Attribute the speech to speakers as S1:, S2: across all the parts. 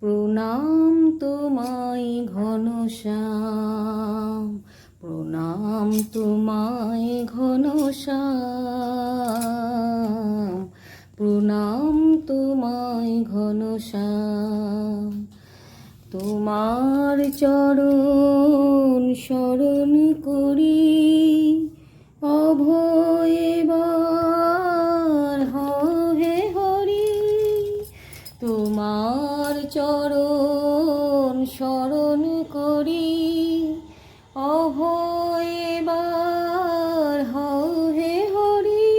S1: প্রণাম তোমায় ঘনশ্যাম, প্রণাম তোমায় ঘনশ্যাম, প্রণাম তোমায় ঘনশ্যাম। তোমার চরণ শরণ করি, অভয় এবার হে হরি। তোমার চরণ শরণ করি, অভয় এবার হে হরি।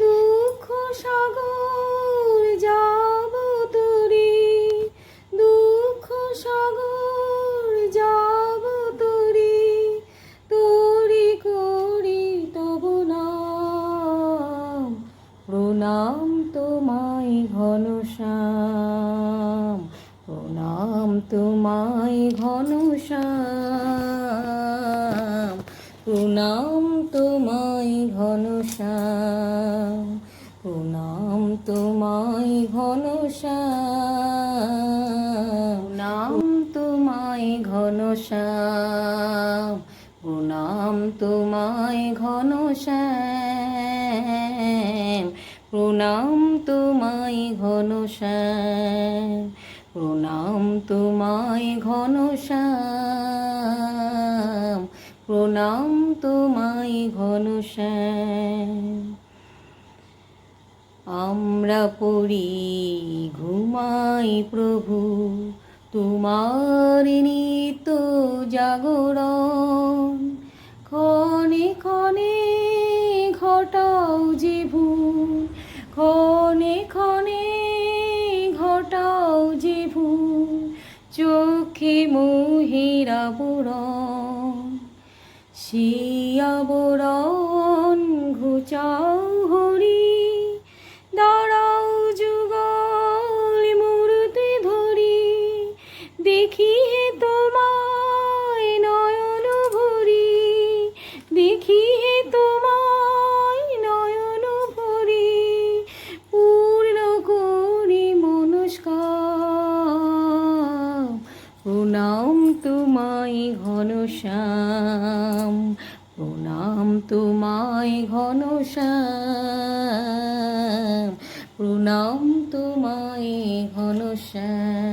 S1: দুঃখ সাগর যাব তরি, দুঃখ সাগর যাব তরি, তরি করি তব নাম। প্রণাম তোমায় ঘনশ্যাম, প্রণাম তোমায় ঘনশ্যাম, প্রণাম তোমায় ঘনশ্যাম, প্রণাম তোমায় ঘনশ্যাম, প্রণাম তোমায় ঘনশ্যাম, প্রণাম তোমায় ঘনশ্যাম, প্রণাম তোমায় ঘনশ্যাম, প্রণাম তোমায় ঘনশ্যাম, প্রণাম তোমায় ঘনশ্যাম। আমরা পড়ি ঘুমাই প্রভু, তোমার নিত্য জাগরণ। ক্ষণে ক্ষণে ঘটাও যে ভুল, ক্ষণে ক্ষণে ঘটাও যে ভুল, চোখে মোহের আবরণ। সেই আবরণ ঘুচাও হরি, দাঁড়াও যুগল মূর্তি ধরি। দেখি হে তোমায় নয়ন ভরি, দেখি হে তোমায় নয়ন ভরি। পূর্ণ করি মনস্কাম, প্রণাম তোমায় ঘনশ্যাম, প্রণাম তোমায় ঘনশ্যাম, প্রণাম তোমায় ঘনশ্যাম।